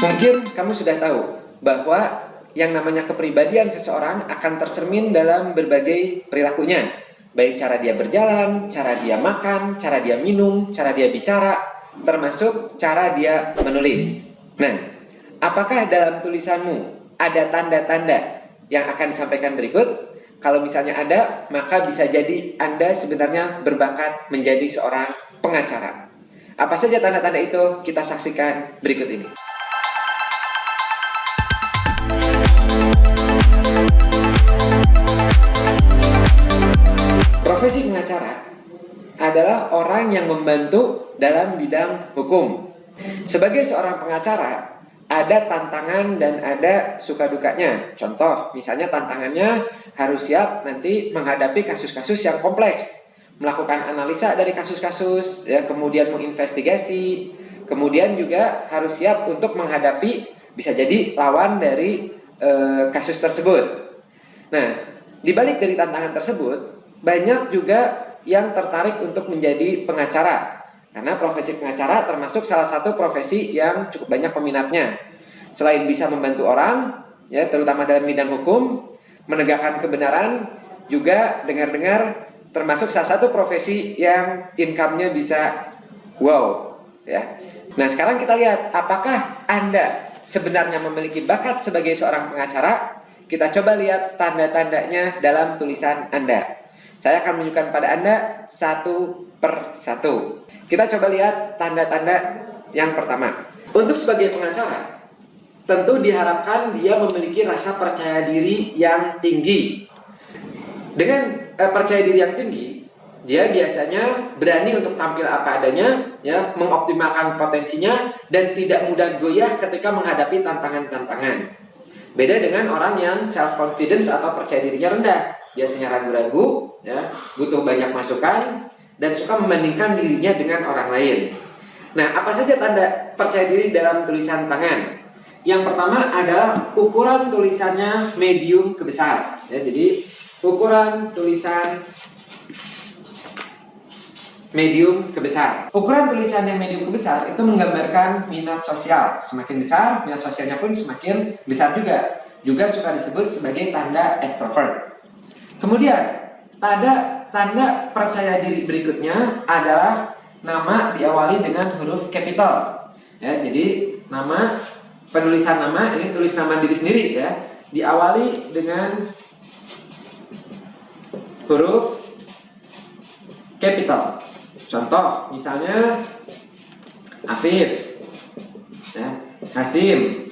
Mungkin kamu sudah tahu bahwa yang namanya kepribadian seseorang akan tercermin dalam berbagai perilakunya, baik cara dia berjalan, cara dia makan, cara dia minum, cara dia bicara, termasuk cara dia menulis. Nah, apakah dalam tulisanmu ada tanda-tanda yang akan disampaikan berikut? Kalau misalnya ada, maka bisa jadi Anda sebenarnya berbakat menjadi seorang pengacara. Apa saja tanda-tanda itu? Kita saksikan berikut ini. Profesi pengacara adalah orang yang membantu dalam bidang hukum. Sebagai seorang pengacara, ada tantangan dan ada suka dukanya. Contoh, misalnya tantangannya harus siap nanti menghadapi kasus-kasus yang kompleks, melakukan analisa dari kasus-kasus, ya, kemudian menginvestigasi, kemudian juga harus siap untuk menghadapi bisa jadi lawan dari kasus tersebut. Nah, dibalik dari tantangan tersebut, banyak juga yang tertarik untuk menjadi pengacara, karena profesi pengacara termasuk salah satu profesi yang cukup banyak peminatnya. Selain bisa membantu orang, ya, terutama dalam bidang hukum, menegakkan kebenaran, juga dengar-dengar termasuk salah satu profesi yang income-nya bisa wow, ya. Nah, sekarang kita lihat apakah Anda sebenarnya memiliki bakat sebagai seorang pengacara. Kita coba lihat tanda-tandanya dalam tulisan Anda. Saya akan menunjukkan pada Anda satu per satu. Kita coba lihat tanda-tanda yang pertama. Untuk sebagai pengacara, tentu diharapkan dia memiliki rasa percaya diri yang tinggi. Dengan percaya diri yang tinggi, dia biasanya berani untuk tampil apa adanya, ya, mengoptimalkan potensinya, dan tidak mudah goyah ketika menghadapi tantangan-tantangan. Beda dengan orang yang self-confidence atau percaya dirinya rendah. Biasanya ragu-ragu, ya, butuh banyak masukan, dan suka membandingkan dirinya dengan orang lain. Nah, apa saja tanda percaya diri dalam tulisan tangan? Yang pertama adalah ukuran tulisannya medium ke besar. Ya, jadi ukuran tulisan medium ke besar. Ukuran tulisan yang medium ke besar itu menggambarkan minat sosial. Semakin besar, minat sosialnya pun semakin besar juga. Juga suka disebut sebagai tanda extrovert. Kemudian, tanda percaya diri berikutnya adalah nama diawali dengan huruf capital. Ya, jadi penulisan nama, ini tulis nama diri sendiri, ya, diawali dengan huruf capital. Contoh, misalnya Afif, ya, Hasim,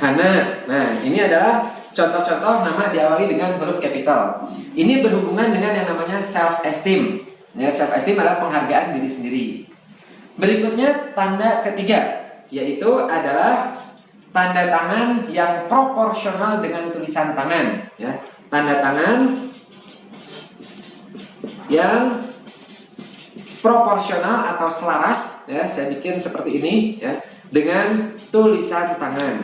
Hana. Nah, ini adalah contoh-contoh nama diawali dengan huruf capital. Ini berhubungan dengan yang namanya self-esteem. Ya, self-esteem adalah penghargaan diri sendiri. Berikutnya tanda ketiga, yaitu adalah tanda tangan yang proporsional dengan tulisan tangan. Ya, tanda tangan yang proporsional atau selaras, ya, saya bikin seperti ini, ya, dengan tulisan tangan.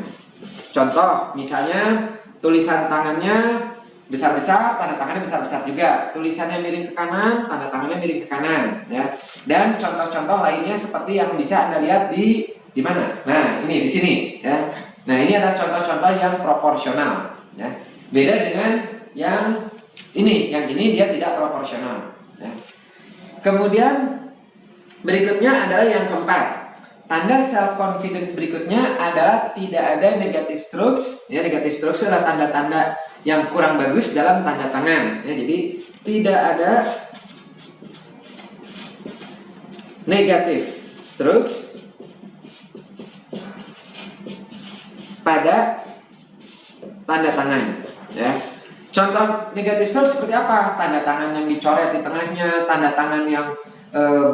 Contoh, misalnya tulisan tangannya besar-besar, tanda tangannya besar-besar juga. Tulisannya miring ke kanan, tanda tangannya miring ke kanan, ya. Dan contoh-contoh lainnya seperti yang bisa Anda lihat di mana? Nah, ini di sini, ya. Nah, ini adalah contoh-contoh yang proporsional, ya. Beda dengan yang ini dia tidak proporsional, ya. Kemudian berikutnya adalah yang keempat. Tanda self-confidence berikutnya adalah tidak ada negative strokes. Ya, negative strokes adalah tanda-tanda yang kurang bagus dalam tanda tangan. Ya, jadi tidak ada negative strokes pada tanda tangan. Ya. Contoh negative strokes seperti apa? Tanda tangan yang dicoret di tengahnya, tanda tangan yang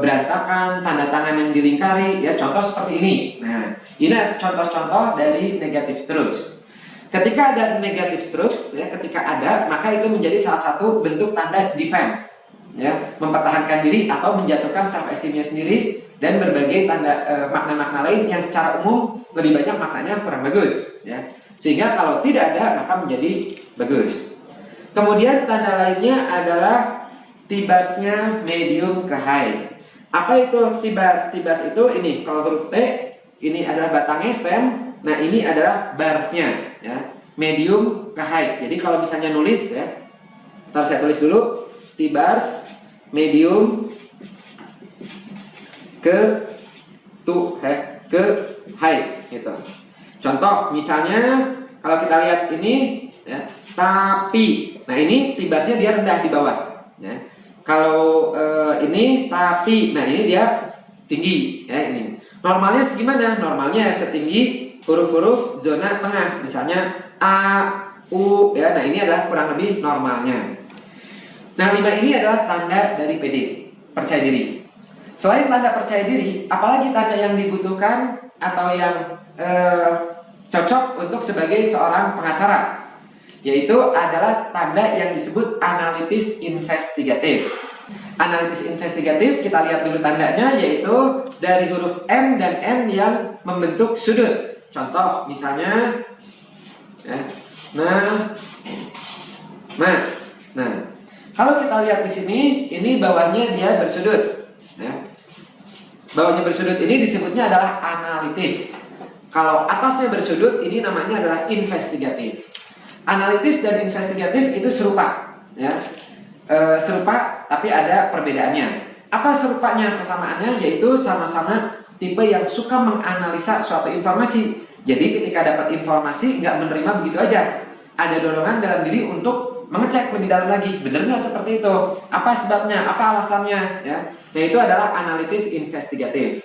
berantakan, tanda tangan yang dilingkari, ya, contoh seperti ini. Nah, ini contoh-contoh dari negative strokes. Ketika ada negative strokes, ya, ketika ada, maka itu menjadi salah satu bentuk tanda defense, ya, mempertahankan diri atau menjatuhkan self-esteemnya sendiri, dan berbagai tanda makna-makna lain yang secara umum lebih banyak maknanya kurang bagus, ya. Sehingga kalau tidak ada, maka menjadi bagus. Kemudian tanda lainnya adalah T-barsnya medium ke high. Apa itu T-bars? T-bars itu ini, kalau huruf T ini adalah batangnya stem. Nah, ini adalah barsnya, ya. Medium ke high. Jadi kalau misalnya nulis, ya, ntar saya tulis dulu T-bars medium ke high gitu. Contoh misalnya kalau kita lihat ini, ya, tapi, nah ini T-barsnya dia rendah di bawah, ya. Kalau ini tapi, nah ini dia tinggi, ya. Ini normalnya segimana? Normalnya setinggi huruf-huruf zona tengah, misalnya A, U, ya. Nah ini adalah kurang lebih normalnya. Nah 5 ini adalah tanda dari PD, percaya diri. Selain tanda percaya diri, apalagi tanda yang dibutuhkan atau yang cocok untuk sebagai seorang pengacara, yaitu adalah tanda yang disebut analitis investigatif. Analitis investigatif, kita lihat dulu tandanya, yaitu dari huruf M dan N yang membentuk sudut. Contoh misalnya, ya, nah. Kalau kita lihat di sini, ini bawahnya dia bersudut. Ya. Bawahnya bersudut ini disebutnya adalah analitis. Kalau atasnya bersudut, ini namanya adalah investigatif. Analitis dan investigatif itu serupa, ya. Serupa, tapi ada perbedaannya. Apa serupanya, persamaannya? Yaitu sama-sama tipe yang suka menganalisa suatu informasi. Jadi ketika dapat informasi, nggak menerima begitu aja. Ada dorongan dalam diri untuk mengecek lebih dalam lagi, benar nggak seperti itu? Apa sebabnya? Apa alasannya? Ya. Nah itu adalah analitis investigatif.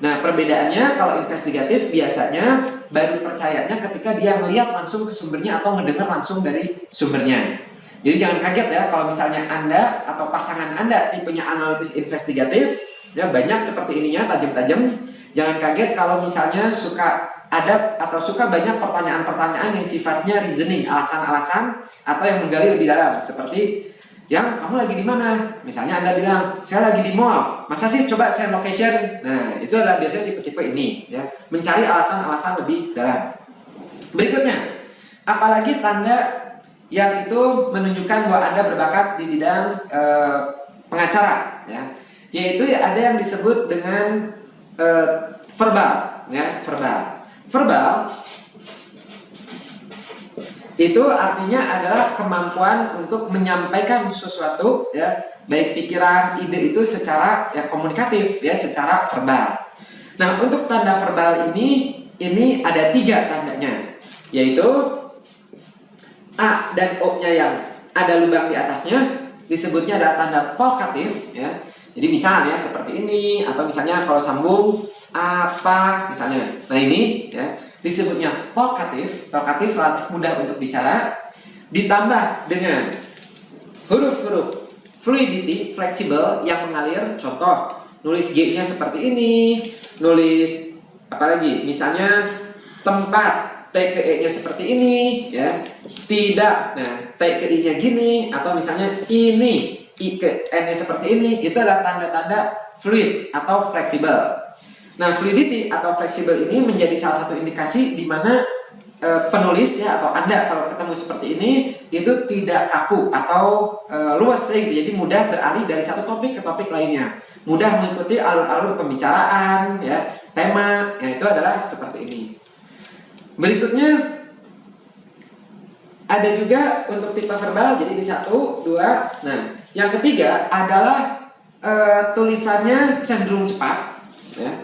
Nah perbedaannya, kalau investigatif biasanya baru percayanya ketika dia melihat langsung ke sumbernya atau mendengar langsung dari sumbernya. Jadi jangan kaget ya kalau misalnya Anda atau pasangan Anda tipenya analitis investigatif, ya banyak seperti ininya, tajam-tajam. Jangan kaget kalau misalnya suka ada atau suka banyak pertanyaan-pertanyaan yang sifatnya reasoning, alasan-alasan atau yang menggali lebih dalam, seperti yang kamu lagi di mana? Misalnya Anda bilang, saya lagi di mall. Masa sih, coba share location. Nah, itu adalah biasanya tipe-tipe ini, ya, mencari alasan-alasan lebih dalam. Berikutnya, apalagi tanda yang itu menunjukkan bahwa Anda berbakat di bidang pengacara, ya, yaitu ada yang disebut dengan verbal, ya, verbal itu artinya adalah kemampuan untuk menyampaikan sesuatu, ya, baik pikiran, ide itu secara, ya, komunikatif, ya, secara verbal. Nah untuk tanda verbal ini ada 3 tandanya, yaitu A dan O nya yang ada lubang di atasnya disebutnya adalah tanda talkatif, ya. Jadi misalnya seperti ini, atau misalnya kalau sambung apa misalnya, nah ini, ya, disebutnya talkatif relatif mudah untuk bicara, ditambah dengan huruf-huruf fluidity, fleksibel, yang mengalir. Contoh, nulis G-nya seperti ini, nulis apalagi, misalnya tempat, T ke E-nya seperti ini, ya, tidak, nah T ke I-nya gini, atau misalnya ini, I ke N-nya seperti ini, itu adalah tanda-tanda fluid atau fleksibel. Nah, fluidity atau fleksibel ini menjadi salah satu indikasi di mana penulis, ya, atau Anda kalau ketemu seperti ini itu tidak kaku atau luas, gitu. Jadi mudah beralih dari satu topik ke topik lainnya, mudah mengikuti alur-alur pembicaraan, ya, tema, ya, itu adalah seperti ini. Berikutnya ada juga untuk tipe verbal. Jadi ini 1, 2. Nah, yang ketiga adalah tulisannya cenderung cepat, ya.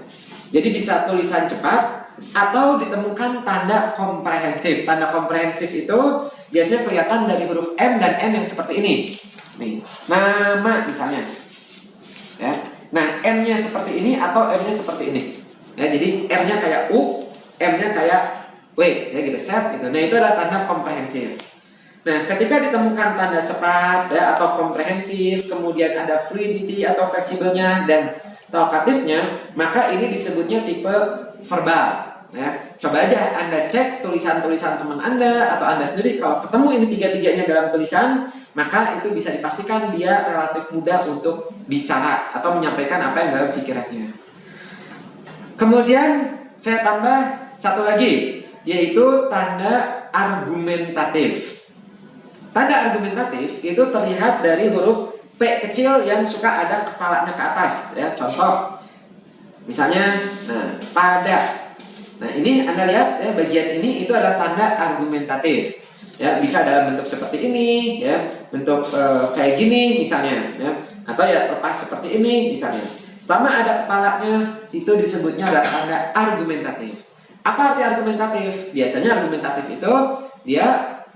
Jadi bisa tulisan cepat atau ditemukan tanda komprehensif. Tanda komprehensif itu biasanya kelihatan dari huruf M dan N yang seperti ini. Nih, nama misalnya. Ya. Nah, M-nya seperti ini atau M-nya seperti ini. Ya, jadi R-nya kayak U, M-nya kayak W, ya gitu, set gitu. Nah, itu adalah tanda komprehensif. Nah, ketika ditemukan tanda cepat, ya, atau komprehensif, kemudian ada fluidity atau fleksibelnya dan talkatifnya, maka ini disebutnya tipe verbal, ya. Coba aja Anda cek tulisan-tulisan teman Anda atau Anda sendiri, kalau ketemu ini 3-3-nya dalam tulisan, maka itu bisa dipastikan dia relatif mudah untuk bicara atau menyampaikan apa yang dalam pikirannya. Kemudian saya tambah satu lagi, yaitu tanda argumentatif. Tanda argumentatif itu terlihat dari huruf P kecil yang suka ada kepalanya ke atas, ya. Contoh misalnya, nah, pada, Nah, ini Anda lihat ya, bagian ini itu adalah tanda argumentatif. Ya, bisa dalam bentuk seperti ini, ya, bentuk kayak gini misalnya, ya, atau ya lepas seperti ini misalnya. Selama ada kepalanya, itu disebutnya adalah tanda argumentatif. Apa arti argumentatif? Biasanya argumentatif itu dia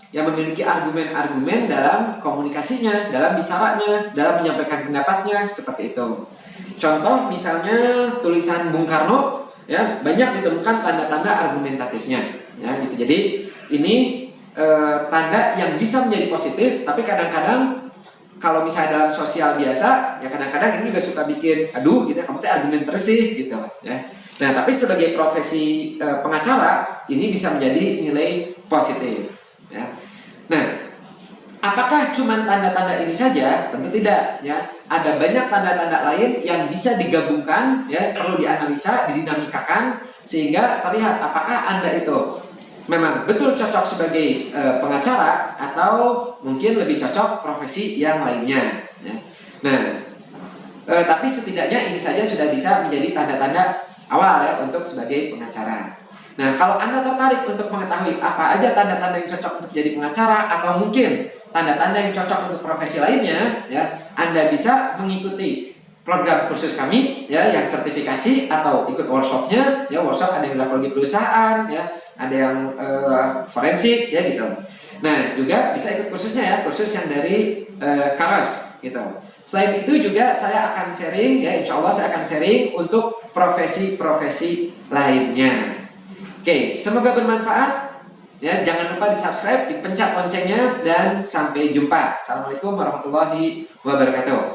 yang memiliki argumen-argumen dalam komunikasinya, dalam bicaranya, dalam menyampaikan pendapatnya, seperti itu. Contoh misalnya tulisan Bung Karno, ya, banyak ditemukan tanda-tanda argumentatifnya, ya, gitu. Jadi ini tanda yang bisa menjadi positif, tapi kadang-kadang kalau misalnya dalam sosial biasa, ya kadang-kadang ini juga suka bikin, aduh, gitu, kamu tuh argumen terus sih, gitu, ya. Nah, tapi sebagai profesi pengacara, ini bisa menjadi nilai positif, ya. Nah, apakah cuma tanda-tanda ini saja? Tentu tidak, ya. Ada banyak tanda-tanda lain yang bisa digabungkan, ya, perlu dianalisa, didinamikakan, sehingga terlihat apakah Anda itu memang betul cocok sebagai pengacara atau mungkin lebih cocok profesi yang lainnya, ya. Nah, tapi setidaknya ini saja sudah bisa menjadi tanda-tanda awal, ya, untuk sebagai pengacara. Nah, kalau Anda tertarik untuk mengetahui apa aja tanda-tanda yang cocok untuk jadi pengacara atau mungkin tanda-tanda yang cocok untuk profesi lainnya, ya, Anda bisa mengikuti program kursus kami, ya, yang sertifikasi atau ikut workshopnya, ya. Workshop ada yang grafologi perusahaan, ya, ada yang forensik, ya, gitu. Nah, juga bisa ikut kursusnya, ya, kursus yang dari Karos, gitu. Selain itu juga saya akan sharing, ya, insya Allah saya akan sharing untuk profesi-profesi lainnya. Oke, semoga bermanfaat. Ya, jangan lupa di subscribe, dipencet loncengnya, dan sampai jumpa. Assalamualaikum warahmatullahi wabarakatuh.